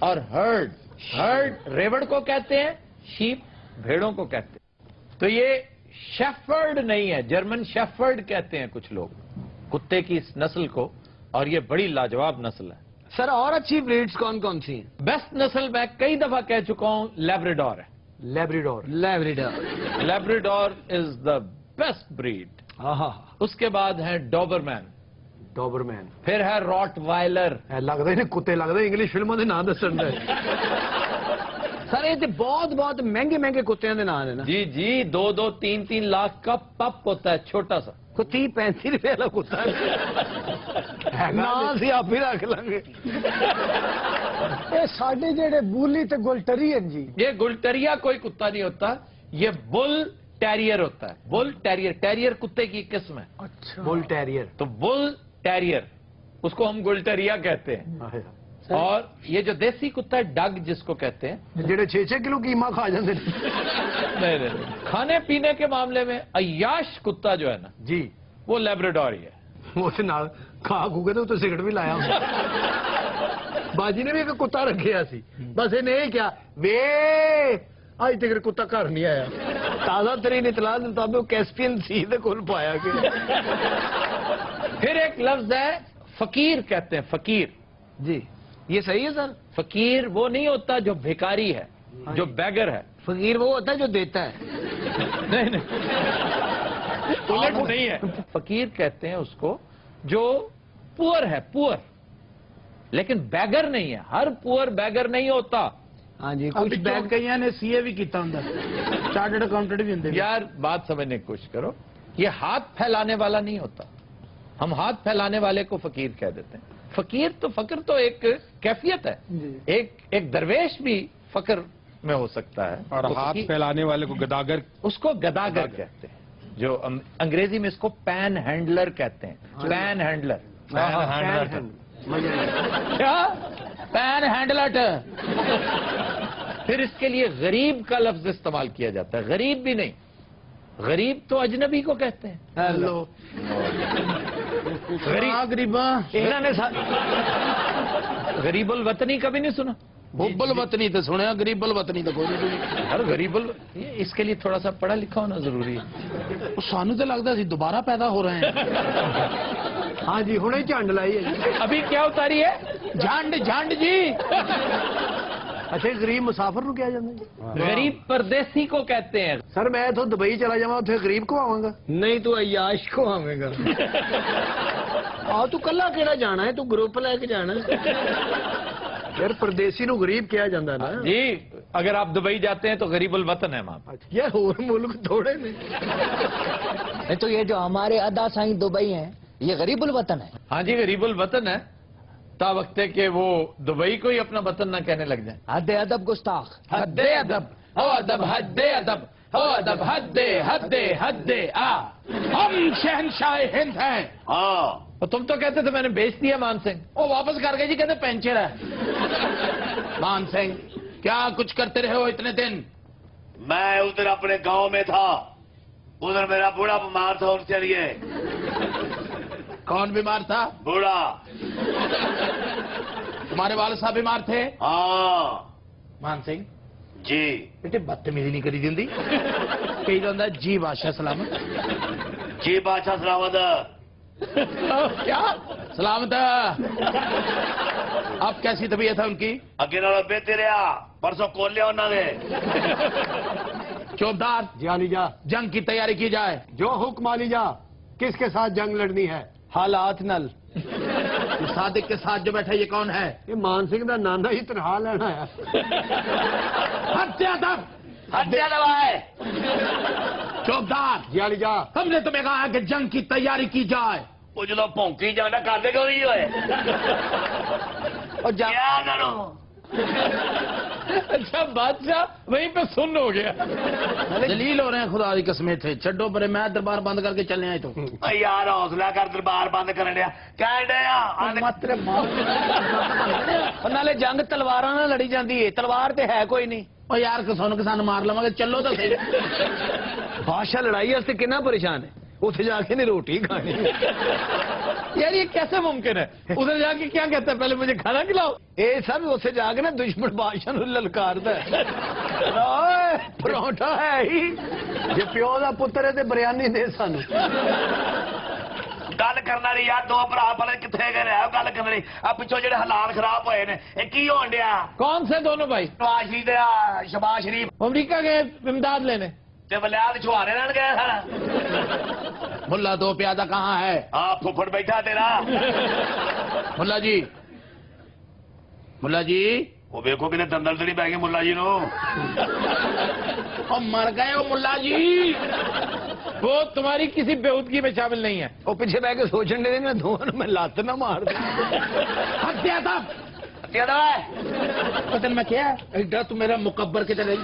और हर्ड, हर्ड रेवड़ को कहते हैं, शीप भेड़ों को कहते हैं। तो ये शेफर्ड नहीं है, जर्मन शेफर्ड कहते हैं कुछ लोग कुत्ते की इस नस्ल को, और ये बड़ी लाजवाब नस्ल है। सर, और अच्छी ब्रीड्स कौन कौन सी हैं? बेस्ट नस्ल मैं कई दफा कह चुका हूं, लैब्राडोर है। Labrador. Labrador. Labrador is the best breed. उसके बाद है डॉबरमैन, डॉबरमैन। फिर है रॉटवाइलर। लगता ही नहीं कुत्ते लगते, इंग्लिश फिल्मों के नाम दसन दे। सर, ये बहुत बहुत महंगे महंगे कुत्तियों के नाम है ना? जी जी, 2-2, 3-3 लाख का पप होता है, छोटा सा। को 30-35 रुपए वाला कुत्ता ना सी आप ही रख लेंगे। ये साडे जेड़े बूली ते गुलटरीयन जी, ये गुलटरिया कोई कुत्ता नहीं होता, ये बुल टेरियर होता है। बुल टेरियर, टेरियर कुत्ते की किस्म है। अच्छा, बुल टेरियर। तो बुल टेरियर, उसको हम गुलटरिया कहते हैं। और ये जो देसी कुत्ता है, डग जिसको कहते हैं, जेड़े 6-6 किलो कीमा खा जाते नहीं, खाने पीने के मामले में अय्याश कुत्ता जो है ना जी, वो लैब्राडोर ही है। वो नाल खा खूगे तो सिगरेट भी लाया बाजी ने भी एक कुत्ता रखे सी, बस इन्हें क्या वे अज तक कुत्ता घर नहीं आया। ताजा तरीन इतला के मुताबिक कैस्पियन सी दे कोल पाया गया। फिर एक लफ्ज है फकीर कहते हैं, फकीर। जी, ये सही है सर। फकीर वो नहीं होता जो भिखारी है, जो बैगर है। फकीर वो होता है जो देता है। नहीं, उलट नहीं है। फकीर कहते हैं उसको जो पुअर है, पुअर, लेकिन बैगर नहीं है। हर पुअर बैगर नहीं होता। हाँ जी, कुछ बैग कई ने सीए भी किया होंगे, चार्टर्ड अकाउंटेंट भी होंगे। यार बात समझने की कोशिश करो, ये हाथ फैलाने वाला नहीं होता। हम हाथ फैलाने वाले को फकीर कह देते हैं। फकीर तो, फकर तो एक कैफियत है, एक दरवेश भी फकर में हो सकता है। और तो हाथ फैलाने वाले को गदागर, उसको गदागर कहते हैं, जो अंग्रेजी में इसको पैन हैंडलर कहते हैं। पैन हैंडलर, क्या पैन हैंडलर। फिर इसके लिए गरीब का लफ्ज इस्तेमाल किया जाता है। गरीब भी नहीं, गरीब तो अजनबी को कहते हैं। हेलो गरीबा, इन्होंने गरीबुल वतनी कभी नहीं सुना? बुब्बल वतनी तो सुने, गरीबल वतनी तो कोई नहीं सुनी। अरे गरीबुल, इसके लिए थोड़ा सा पढ़ा लिखा होना जरूरी है। सानू तो लगता सी दोबारा पैदा हो रहे हैं। हाँ जी, हुणे झंड लाई है। अभी क्या उतारी है? झंड झंड जी। अच्छा, गरीब मुसाफिर नु क्या जाता? गरीब परदेसी को कहते हैं। सर, मैं तो दुबई चला जावा, उसे गरीब को आवांगा? नहीं, तू अयाश को आवेगा। आ तू कला केड़ा जाना है, तू ग्रुप लेके जाना है। यार परदेसी नु गरीब किया जाता ना जी, अगर आप दुबई जाते हैं तो गरीबुल वतन है वहां पर। यार और मुल्क थोड़े ने। नहीं तो ये जो हमारे अदा साईं दुबई हैं, ये गरीबुल वतन है। हाँ जी, गरीबुल वतन है, ता वक्त है कि वो दुबई को ही अपना वतन ना कहने लग जाए। हद अदब गुस्ताख। हद्दे अदब, हो अदब, हद्दे अदब, हो अदब, हद्दे हद्दे हद्दे आ। हम शहनशाह हिंद हैं। हाँ, और तुम तो कहते थे मैंने बेच दिया मान सिंह। वो वापस कर गए जी, कहते पेंचर है। मान सिंह क्या कुछ करते रहे हो इतने दिन? मैं उधर अपने गांव में था, उधर मेरा बूढ़ा बीमार था, उनसे लिए। कौन बीमार था? बूढ़ा। तुम्हारे वाले साहब बीमार थे? हाँ मान सिंह जी। बेटे बदतमीजी नहीं करी जिंदी। कही जाता है जी बादशाह सलामत। जी बादशाह सलामत। क्या सलामत है? अब कैसी तबीयत है उनकी? अगे नालों बेहतर रहा, परसों खोल लिया उन्होंने। चौबदार जी अली जा, जंग की तैयारी की जाए। जो हुक्म अली जा। किसके साथ जंग लड़नी है? हालात नल। सादिक के साथ जो बैठा ये कौन है? ये मान सिंह का नाना ही तनहा लेना है। हत्या दब, हत्या दबाए। चौबदार जी अली जा, हमने तुम्हें कहा है कि जंग की तैयारी की जाए। वो जो भौंकी जाना कर दे क्यों नहीं हुए? और जा क्या करो? अच्छा बादशाह वहीं पे सुन हो गया। जलील हो रहे हैं खुदा की कसमें थे। छड्डो परे, मैं दरबार बंद करके चलने आए तो। यार हौसला कर, दरबार बंद कर दिया। क्या मात्र नाले जंग तलवारां नाल लड़ी जाती है, तलवार ते है कोई नहीं। और यार किसान मार लवांगे, चलो तो सही। बादशाह लड़ाई वास्ते कितना परेशान है, उसे जाके नहीं रोटी खानी। यार ये कैसे मुमकिन है? उधर जाके क्या कहता है, पहले मुझे खाना खिलाओ। ये सब उसे जाके ना दुश्मन बादशाह ਨੂੰ ਲਲਕਾਰਦਾ ਹੈ। ਪਰੌਂਠਾ ਹੈ ਹੀ ਜੇ ਪਿਓ ਦਾ ਪੁੱਤਰ ਹੈ ਤੇ ਬਿਰਿਆਨੀ ਦੇ ਸਾਨੂੰ। गल करना नहीं यार, दो भरा भले कितने गए रहे गल करना नहीं। अब पिछो जेडे हालात खराब होए ने, ये की होन दिया? कौन से दोनों भाई? नवाज शरीफ ते शहबाज शरीफ अमरीका गए इमदाद लेने। ते वलियाद छुहारे लेन गए सर। मुल्ला दो प्यादा कहाँ है? हाँ फुफड़ बैठा तेरा। मुल्ला जी, मुल्ला जी वो देखो कितने दंदल तो नहीं पै गए मुल्ला जी नो। और मर गए हो मुल्ला जी। वो तुम्हारी किसी बेहूदगी में शामिल नहीं है। ਉਹ ਪਿੱਛੇ ਬਹਿ ਕੇ ਸੋਚਣ ਦੇ ਨਾ ਦੋਵਾਂ ਨੂੰ ਮੈਂ ਲੱਤ ਨਾ ਮਾਰ ਦਾਂ। हत्या था क्या दवा है? पता मैं क्या है तू मेरा मुकब्बर के चले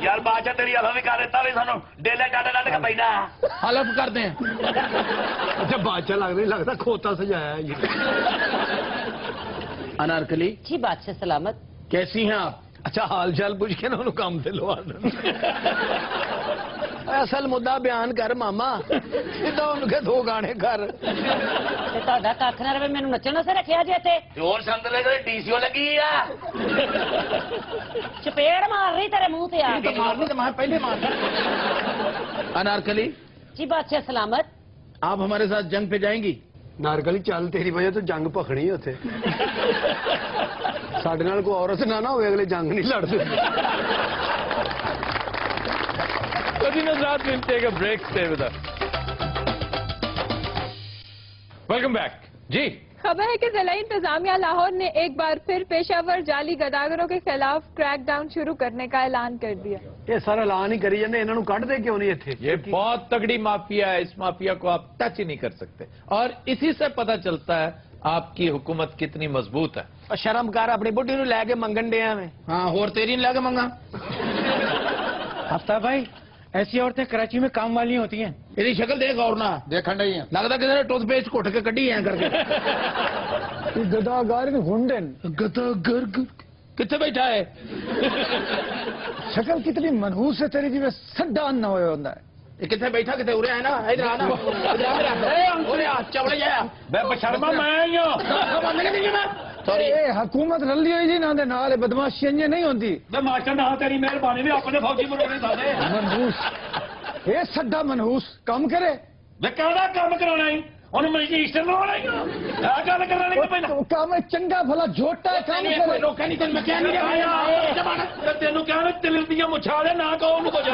यार बादशाह तेरी हवा भी कर देता भी सानू डेले डाले डाले का पैना। हलफ कर दें। ਅੱਛਾ ਬਾਦਸ਼ਾਹ ਲੱਗਦਾ ਨਹੀਂ ਲੱਗਦਾ ਖੋਤਾ ਸਜਾਇਆ ਜੀ। अनारकली जी बादशाह सलामत। कैसी हैं आप? ਅੱਛਾ ਹਾਲ ਚਾਲ ਪੁੱਛ ਕੇ ਨਾ ਉਹਨੂੰ ਕੰਮ ਤੇ ਲਵਾ ਦੇਣ। ਅਸਲ ਮੁੱਦਾ ਬਿਆਨ ਕਰ ਮਾਮਾ, ਸਿੱਧਾ ਉਹਨੂੰ ਕਹੇ ਦੋ ਗਾਣੇ ਕਰ। ਤੇ ਤੁਹਾਡਾ ਕੱਖ ਨਾ ਰਵੇ, ਮੈਨੂੰ ਨੱਚਣ ਵਾਸਤੇ ਰੱਖਿਆ ਜੇ ਇੱਥੇ। जोर संद ले गए डीसीओ लगी है। ਚਪੇੜ ਮਾਰ ਰਹੀ ਤੇਰੇ ਮੂੰਹ ਤੇ ਆ तो ਕੇ। मारनी तो मैं पहले मार। अनारकली जी बादशाह सलामत। आप हमारे साथ जंग पे जाएंगी? ਨਾਰਗਲੀ ਚੱਲ, ਤੇਰੀ ਵਜ੍ਹਾ ਤੋਂ ਜੰਗ ਭਖਣੀ ਉੱਥੇ। ਸਾਡੇ ਨਾਲ ਕੋਈ ਔਰਤ ਨਾ ਨਾ ਹੋਵੇ, ਅਗਲੇ ਜੰਗ ਨਹੀਂ ਲੜਦੇ। Break stay with us. Welcome back जी। खबर है कि जिला इंतजामिया लाहौर ने एक बार फिर पेशावर जाली गदागरों के खिलाफ क्रैकडाउन शुरू करने का ऐलान कर दिया। ਇਹ ਸਾਰਾ ਐਲਾਨ ਹੀ ਕਰੀ ਜਾਂਦੇ, ਇਹਨਾਂ ਨੂੰ ਕੱਢਦੇ ਕਿਉਂ ਨਹੀਂ ਇੱਥੇ? ये बहुत तगड़ी माफिया है, इस माफिया को आप टच ही नहीं कर सकते। और इसी से पता चलता है आपकी हुकूमत कितनी मजबूत है। ਉਹ ਸ਼ਰਮ ਕਰ, ਆਪਣੀ ਬੁੱਢੀ ਨੂੰ ਲੈ ਕੇ ਮੰਗਣ ਡਿਆ ਮੈਂ। हाँ और तेरी नहीं लगे मंगा। आफ्ताब भाई, ऐसी औरतें कराची में काम वाली होती हैं। तेरी शक्ल देख और ना देखण नहीं है। लगता किसी ने टूथपेस्ट घुट के कड़ी है करके। गदागार हुंडन गदागर कितने बैठा है? शक्ल कितनी मनहूस है तेरी, जिਵੇਂ सड्डा ना होया होता है। ये कितने बैठा कितने उरे है ना, इधर आना, इधर आ मेरा उरे आ चवड़े जाया मैं बशर्मा मैं ही हूं। सॉरी ए हुकूमत रली हुई जी ना दे नाल बदमाशी इंज नहीं होंदी। मैं मास्टर ना तेरी मेहरबानी भी अपने फौजी बनोगे सारे। मनहूस ए सड्डा मनहूस काम करे। मैं कहना काम कराना ही ਉਹਨੂੰ ਮਜਿਸਟਰ ਬਣਾਉਣਾ ਹੀ ਆ ਗੱਲ ਕਰਨਾ ਨਹੀਂ ਪੈਂਦਾ। काम चंगा भला झोटा है काम करे। रोका नहीं मैं क्या नहीं ਤੈਨੂੰ ਕਿਹਾ ਨਾ ਤਿਲ ਦੀਆਂ ਮੁੱਛਾਂ ਦੇ ਨਾ ਕਹੋ ਉਹਨੂੰ ਕੁਝ।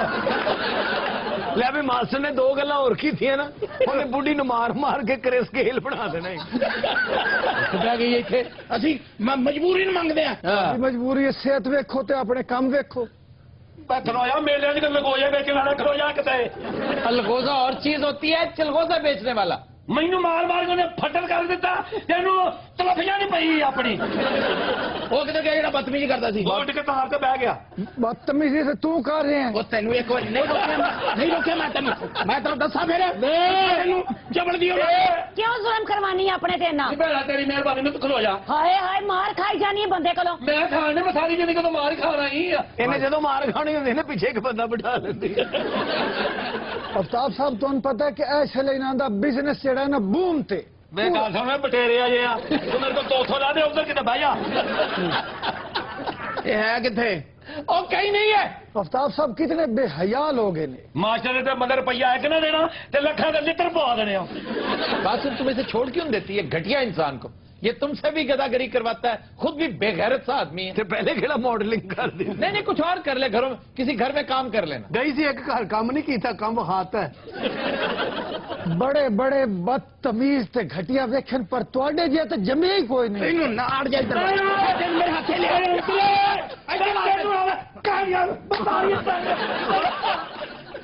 ਲੈ ਵੀ ਮਾਸਟਰ ਨੇ ਦੋ ਗੱਲਾਂ ਹੋਰ ਕੀਤੀਆਂ ਨਾ, ਉਹਨੇ ਬੁੱਢੀ ਨੂੰ ਮਾਰ ਮਾਰ ਕੇ ਕਰੇ ਸਕੇਲ ਬਣਾ ਦੇਣਾ ਕਿੱਦਾਂ ਗਈ ਇੱਥੇ ਅਸੀਂ ਮਜਬੂਰੀ ਨੂੰ ਮੰਗਦੇ ਆ। ਮਜਬੂਰੀ ਹੈ, ਸਿਹਤ ਵੇਖੋ ਤੇ ਆਪਣੇ ਕੰਮ ਵੇਖੋ। खलोया मेले लगोया बेचने वाला खलोया कितने अलगोजा और चीज होती है, चिलगोजा बेचने वाला। मैनू मार मार के फटल कर दिता, तेनू तलफियां नहीं पई अपनी। वो किधर गया जेड़ा बदतमीजी करता सी? उठ के तार ते बह गया। बदतमीजी से तू कर रहे हैं। वो तेनू एक बार नहीं रोके मैं तेनू दसा फिर तेनू जबड़ दियो क्यों जुल्म करवानी है अपने ते ना? बेड़ा तेरी मेहरबानी में तू खलो जा। हाय हाय मार खाई जानी है बंदे कोलों। मैं खाने में सारी जिंदगी तो मार खाना ही है। इन्हें जदों मार खानी होंदी ना पिछे एक बंदा बिठा लेंदी। अफ्ताब साहब तुहानू पता है कि ऐसे लेना दा बिजनेस जेड़ा ना बूम ते मैं गल सुन बटेरे आ जे तू मेरे को 200 ला दे, उधर किते बह जा। ये है किथे? ओ कहीं नहीं है। अफ्ताब साहब कितने बेहया लोग हैं। मास्टर ने तो मदर रुपया एक ना देना ते लखा के लिटर पवा देने। कासिम तुम इसे छोड़ क्यों देती है घटिया इंसान को? ये तुमसे भी गदागरी करवाता है, खुद भी बेगैरत सा आदमी है। तो पहले खेला मॉडलिंग कर दी। नहीं नहीं, कुछ और कर ले, घरों में किसी घर में काम कर लेना। गई सी एक घर काम नहीं किया, काम हाथ है। बड़े बड़े बदतमीज ते घटिया वेखन पर तुहाडे जे तो जमे ही कोई नहीं। इन्हों नाड़ जाए मेरे हाथे ले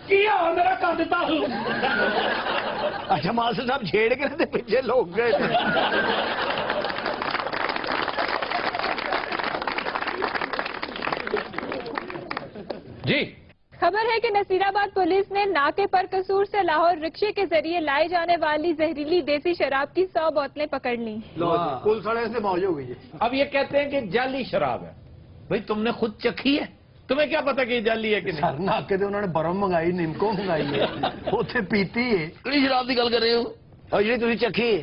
किया मेरा कर दिता। अच्छा मास्टर साहब छेड़ के ना पीछे लोग गए। जी खबर है कि नसीराबाद पुलिस ने नाके पर कसूर से लाहौर रिक्शे के जरिए लाई जाने वाली जहरीली देसी शराब की 100 बोतलें पकड़ ली। पुलिस वाले से मौज हो गई। अब ये कहते हैं कि जाली शराब है। भाई तुमने खुद चखी है, तुम्हें क्या पता कि ये जाली है कि नहीं? सर नाके उन्होंने बरम मंगाई, निमको मंगाई है, उसे पीती है। ਕਿਹੜੀ ਸ਼ਰਾਬ ਦੀ ਗੱਲ ਕਰ ਰਹੇ ਹੋ? और जी तुझे चखी है?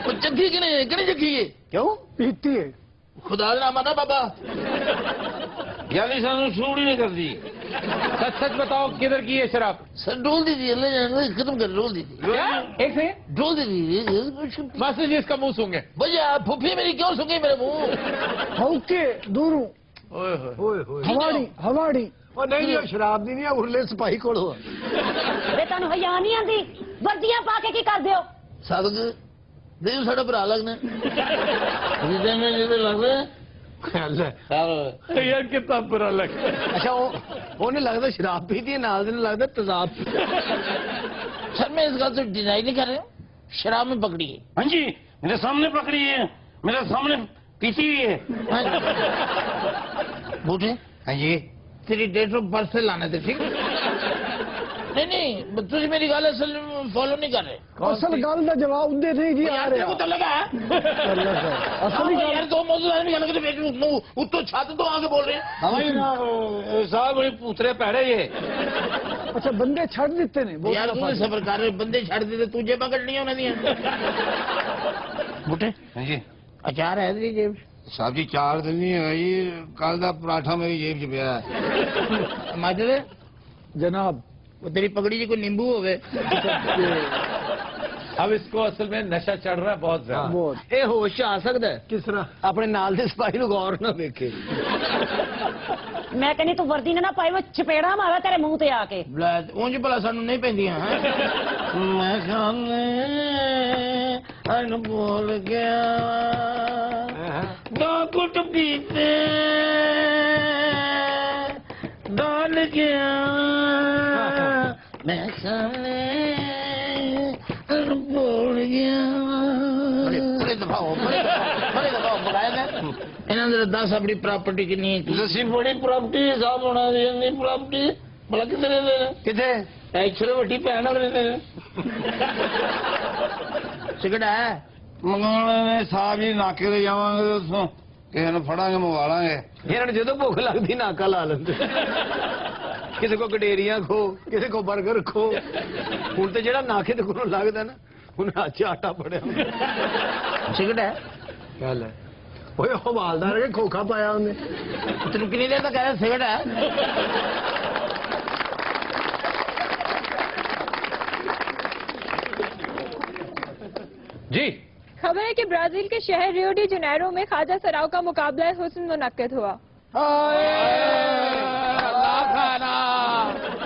ਉਹ ਚੱਕੀ ਕਿਹਨੇ ਚੱਕੀ ਹੈ? क्यों पीती है? ਖੁਦਾ ਦਾ ਨਾਮ ਆਦਾ ਬਾਬਾ जाली सानू सूट ही नहीं करती। सच सच बताओ किधर की है शराब? सर डोल दी थी अल्लाह जाने खत्म कर डोल दी थी क्या? एक से डोल दी थी मास्टर जी इसका मुंह सूंघे। भैया फुफी मेरी क्यों सुन गई मेरे मुंह? हौके दूरों हवाड़ी हवाड़ी और नहीं नहीं शराब दी नहीं है, उरले सिपाही कोलो वे तनु हया नहीं आंदी, वर्दियां पा के की कर दियो? सादक देव साडा भरा लगना जिदे में जिदे लगदा ख्याल है। यार कितना बुरा लग। अच्छा उन्हें लगता शराब पीती है, नाल दिन लगता तेजाब। सर मैं इस बात से डिनाई नहीं कर रहा हूँ, शराब में पकड़ी है। हाँ जी मेरे सामने पकड़ी है, मेरे सामने पीती हुई है। बूढ़े हाँ जी तेरी डेट ऑफ बर्थ से लाना थे, ठीक नहीं तुझे मेरी गल असल फॉलो नहीं कर रहे। असल गल का जवाब दे नहीं जी आ रहा। तो लगा असली गल यार दो मौजूद आदमी अलग उत्तो छत तो आके बोल रहे हैं। साहब बड़ी पूतरे पैड़े ये। अच्छा बंदे छड़ देते ने यार तू सबर कर रहे बंदे छड़ देते तुझे पकड़नियां उन्हें दियां। बूटे हाँ जी अचार है तेरी जेब साहब जी 4 दिन नहीं है जी, कल का पराठा मेरी जेब च पिया है। माजरे जनाब वो तेरी पगड़ी जी कोई नींबू हो गए। अब इसको असल में नशा चढ़ रहा है बहुत ज्यादा। बहुत ए होश आ सकता है किस तरह अपने नाल दे सिपाही नु गौर ना देखे। मैं कहनी तू वर्दी ने ना पाई, मैं चपेड़ा मारा तेरे मुंह ते आके। ਉਂਝ ਭਲਾ ਸਾਨੂੰ ਨਹੀਂ ਪੈਂਦੀਆਂ ਮੈਂ ਖਾਣੇ ਅਨ ਭੁੱਲ ਗਿਆ ਦੋ ਕੁੱਟ ਪੀਤੇ ਡਾਲ ਗਿਆ ਮੈਂ ਖਾਣੇ ਅਨ ਭੁੱਲ ਗਿਆ ਬੜੇ ਦਫਾਓ ਬਗਾਇਆ ਇਹਨਾਂ ਦੇ 10 ਆਪਣੀ ਪ੍ਰਾਪਰਟੀ ਕਿੰਨੀ ਹੈ? ਅਸੀਂ ਬੜੀ ਪ੍ਰਾਪਰਟੀ ਹਿਸਾਬ ਹੋਣਾ ਦੀ ਪ੍ਰਾਪਰਟੀ ਭਲਾ ਕਿੱਥੇ ਰਹਿੰਦੇ ਨੇ? किथे ਐਕਚੁਅਲੀ ਵੱਡੀ ਭੈਣ ਨਾਲ ਰਹਿੰਦੇ ਨੇ। ਸਿਗੜਾ ਹੈ ਮੰਗਾਉਣੇ ਸਾਹਿਬ ਜੀ ਨਾਕੇ ਤੇ ਜਾਵਾਂਗੇ ਉਸੋਂ ਕਿਸੇ ਨੂੰ ਫੜਾਂਗੇ ਮੰਗਵਾ ਲਾਂਗੇ। ਇਹਨਾਂ ਨੂੰ ਜਦੋਂ ਭੁੱਖ ਲੱਗਦੀ ਨਾਕਾ ਲਾ ਲੈਂਦੇ। ਕਿਸੇ ਕੋ ਗਡੇਰੀਆਂ ਖੋ, ਕਿਸੇ ਕੋ 버ਗਰ ਖੋ। ਹੁਣ ਤੇ ਜਿਹੜਾ ਨਾਕੇ ਤੇ ਕੋਲੋਂ ਲੱਗਦਾ ਨਾ ਉਹਨੇ ਅੱਜ ਆਟਾ ਫੜਿਆ। ਸਿਗੜਾ ਹੈ ਗੱਲ ਹੈ ਓਏ ਹਵਾਲਦਾਰ ਕੇ ਖੋਖਾ ਪਾਇਆ ਉਹਨੇ। ਤੈਨੂੰ ਕਿੰਨੀ ਦੇਰ ਤੱਕ ਕਹਿ ਸਿਗੜਾ ਹੈ? जी खबर है कि ब्राजील के शहर रियो डी जनेरो में ख्वाजा सराव का मुकाबला हुस्न मुनक्किद हुआ।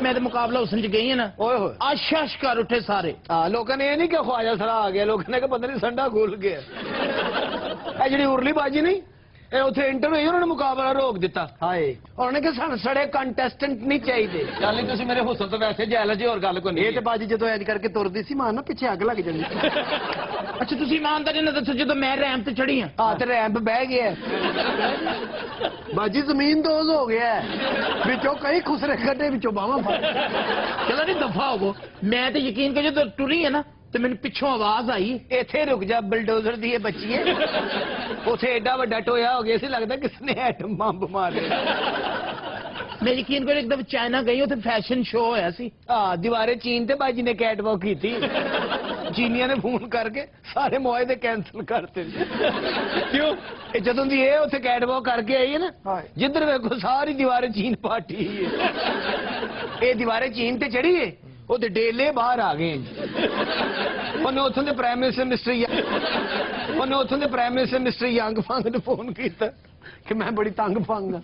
मैं तो मुकाबला हुसन च गई है ना ਓਏ ਹੋਏ आशाश कर उठे सारे ਹਾਂ ਲੋਕਾਂ ਨੇ ਇਹ ਨਹੀਂ ਕਿ ਖਵਾਜਾ ਸਰਾ ਆ ਗਿਆ, ਲੋਕਾਂ ਨੇ ਕਿ ਪਤਾ ਨਹੀਂ ਸੰਡਾ ਖੁੱਲ ਗਿਆ। ਇਹ ਜਿਹੜੀ ਉਰਲੀ ਬਾਜੀ ਨਹੀਂ, ਇਹ ਉੱਥੇ ਇੰਟਰ ਹੋਈ, ਉਹਨਾਂ ਨੇ ਮੁਕਾਬਲਾ ਰੋਕ ਦਿੱਤਾ। ਹਾਏ ਉਹਨਾਂ ਨੇ ਕਿ ਸਾਨੂੰ ਸੜੇ ਕੰਟੈਸਟੈਂਟ ਨਹੀਂ ਚਾਹੀਦੇ। ਚੱਲ ਨਹੀਂ ਤੁਸੀਂ ਮੇਰੇ ਹੁਸਨ ਤੋਂ ਵੈਸੇ ਜੈਲ ਜੀ, ਹੋਰ ਗੱਲ ਕੋਈ ਨਹੀਂ। ਇਹ ਤੇ ਬਾਜੀ ਜਦੋਂ ਐਜ ਕਰਕੇ ਤੁਰਦੀ ਸੀ ਮਾਨ ਨਾ ਪਿੱਛੇ ਅੱਗ ਲੱਗ ਜਾਂਦੀ। अच्छा तुसी ईमानदारी ना दसो जो मैं रैम ते चढ़ी हां ਹਾਂ ਤੇ ਰੈਂਪ ਬਹਿ ਗਿਆ ਬਾਜੀ, ਜ਼ਮੀਨ ਦੋਜ਼ ਹੋ ਗਿਆ ਵਿੱਚੋਂ ਕਈ ਖੁਸਰੇ ਕੱਢੇ, ਵਿੱਚੋਂ ਬਾਹਾਂ ਫੜ। चलो नहीं दफा हो मैं तो यकीन कर जो टुरी है ना तो मैंने पिछों आवाज आई ਇੱਥੇ ਰੁਕ ਜਾ ਬਲਡੋਜ਼ਰ ਦੀ ਇਹ ਬੱਚੀਏ। ਉੱਥੇ ਐਡਾ ਵੱਡਾ ਟੋਇਆ ਹੋ ਗਿਆ ਸੀ, ਲੱਗਦਾ ਕਿਸ ਨੇ ਐਟਮ ਬੰਬ ਮਾਰਿਆ। मैं यकीन कर एकदम चाइना गई उथे फैशन शो होया सी ਹਾਂ ਦੀਵਾਰੇ ਚੀਨ ਤੇ ਬਾਜੀ ਨੇ ਕੈਟ ਵਾਕ ਕੀਤੀ। ਚੀਨੀਆਂ ਨੇ ਫੋਨ ਕਰਕੇ ਸਾਰੇ ਮੁਆਹਦੇ ਕੈਂਸਲ ਕਰਤੇ। क्यों? ਇਹ ਜਦੋਂ ਦੀ ਇਹ ਉੱਥੇ ਕੈਟ ਵਾਕ ਕਰਕੇ ਆਈ ਹੈ ਨਾ, ਜਿੱਧਰ ਵੇਖੋ ਸਾਰੀ ਦੀਵਾਰੇ ਚੀਨ ਪਾਟੀ ਹੈ। ਇਹ ਦੀਵਾਰੇ ਚੀਨ ਤੇ ਚੜੀ ਹੈ, ਉਹਦੇ ਡੇਲੇ ਬਾਹਰ ਆ ਗਏ। ਉਹਨੇ ਉੱਥੋਂ ਦੇ ਪ੍ਰਾਈਮ ਮਿਨਿਸਟਰ ਮਿਸਟਰ ਯੰਗ ਫੰਗ ਨੂੰ ਫੋਨ ਕੀਤਾ ਕਿ ਮੈਂ ਬੜੀ ਤੰਗ ਫੰਗ ਆ।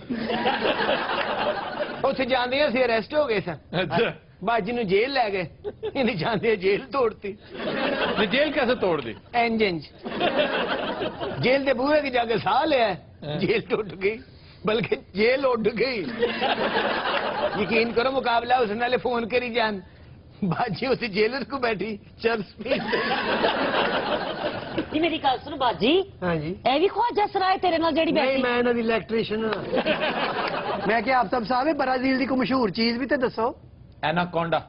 ਉੱਥੇ ਜਾਂਦੇ ਅਸੀਂ ਅਰੈਸਟ ਹੋ ਗਏ ਸਨ। अच्छा ਬਾਜੀ ਨੂੰ ਜੇਲ੍ਹ ਲੈ ਗਏ, ਇਹਨੇ ਜਾਂਦੇ ਜੇਲ੍ਹ ਤੋੜਤੀ। ये जेल कैसे तोड़ दी? ਇੰਜਨ ਜੇਲ੍ਹ ਦੇ ਬੂਹੇ ਕੇ ਜਾ ਕੇ ਸਾਹ ਲਿਆ, ਜੇਲ੍ਹ ਟੁੱਟ ਗਈ, ਬਲਕਿ ਜੇਲ੍ਹ ਉੱਡ ਗਈ। ਯਕੀਨ ਕਰੋ ਮੁਕਾਬਲਾ ਉਸ ਨਾਲੇ ਫੋਨ ਕਰੀ ਜਾਣ, ਬਾਜੀ ਉੱਥੇ ਜੇਲਰ ਕੋ ਬੈਠੀ ਚਰਸ ਪੀ। ਜੀ ਮੇਰੀ ਗੱਲ ਸੁਣ ਬਾਜੀ, ਹਾਂਜੀ ਇਹ ਵੀ ਖਵਾਜਾ ਸਰਾਏ ਤੇਰੇ ਨਾਲ ਜਿਹੜੀ ਨਹੀਂ, ਬੈਠੀ ਮੈਂ ਇਹਨਾਂ ਦੀ ਇਲੈਕਟ੍ਰੀਸ਼ੀਅਨ ਹਾਂ। ਮੈਂ ਕਿਹਾ ਆਫਤਾਬ ਸਾਹਿਬ ਬ੍ਰਾਜ਼ੀਲ ਦੀ ਕੋਈ ਮਸ਼ਹੂਰ ਚੀਜ਼ ਵੀ ਤੇ ਦੱਸੋ। एनाकोंडा।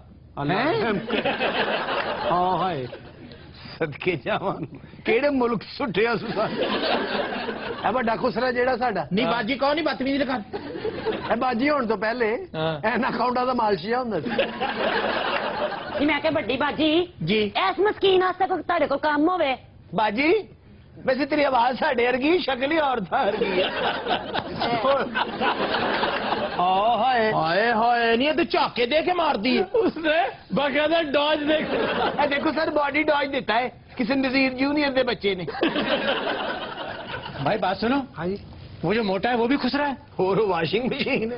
ਹਾਂ ਹਾਏ ਸਦਕੇ ਜਾਵਾਂ, ਕਿਹੜੇ ਮੁਲਕ ਸੁੱਟਿਆ ਸੁਸਾ। ਇਹ ਵੱਡਾ ਖੁਸਰਾ ਜਿਹੜਾ ਸਾਡਾ नहीं बाजी कौन नहीं बदतमीजी लगा ਇਹ ਬਾਜੀ ਹੋਣ ਤੋਂ ਪਹਿਲੇ ਹਾਂ। ਐਨਾਕਾਉਂਡਾ ਦਾ ਮਾਲਸ਼ੀਆ ਹੁੰਦਾ ਸੀ। ਜੀ ਮੈਂ ਕਿਹਾ ਵੱਡੀ ਬਾਜੀ जी ਇਸ ਮਸਕੀਨ ਵਾਸਤੇ ਕੋਈ ਤੁਹਾਡੇ ਕੋਲ ਕੰਮ ਹੋਵੇ। ਬਾਜੀ ਵੈਸੇ ਤੇਰੀ ਆਵਾਜ਼ ਸਾਡੇ ਵਰਗੀ, ਸ਼ਕਲ ਹੀ ਔਰਤਾਂ ਵਰਗੀ ਹੈ। ਹਾਏ हाय हाय नहीं ये तो झाके दे के मार दी उसने बाकायदा डॉज देख। ਇਹ ਦੇਖੋ ਸਰ ਬਾਡੀ ਡॉज ਦਿੱਤਾ ਹੈ ਕਿਸੇ ਨਜ਼ੀਰ ਜੂਨੀਅਰ ਦੇ ਬੱਚੇ ਨੇ। भाई बात सुनो ਹਾਂਜੀ वो जो मोटा है वो भी खुसरा है ਹੋਰ ਵਾਸ਼ਿੰਗ ਮਸ਼ੀਨ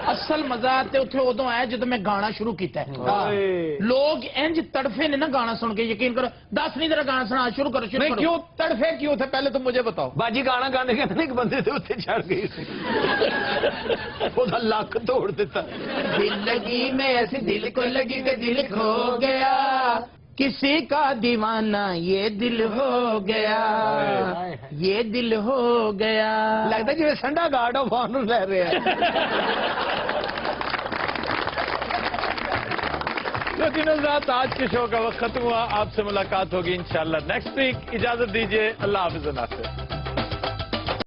असल मजा ते उथे उदों आया जदों मैं गाना शुरू किया हाय। लोग इंज तड़फे ने ना गाना सुन के, यकीन करो 10 नहीं तेरा गाना सुना शुरू करो शुरू नहीं करो। क्यों तड़फे क्यों थे पहले तो मुझे बताओ। ਬਾਜੀ ਗਾਣਾ ਗਾਣੇ ਕਹਿੰਦੇ ਇੱਕ ਬੰਦੇ ਦੇ ਉੱਤੇ ਚੜ ਗਈ ਸੀ, ਉਹਦਾ ਲੱਕ ਤੋੜ ਦਿੱਤਾ। दिल लगी में ऐसी दिल को लगी कि दिल खो गया, किसी का दीवाना ये दिल हो गया, ये दिल हो गया। ਲੱਗਦਾ ਜਿਵੇਂ ਸੰਡਾ ਗਾਰਡ ਆਫ ਆਨਰ ਲੈ ਰਿਹਾ। लेकिन हज़रात आज के शो का वक्त खत्म हुआ, आपसे मुलाकात होगी इंशाल्लाह नेक्स्ट वीक। इजाजत दीजिए, अल्लाह हाफ़िज़ नासिर।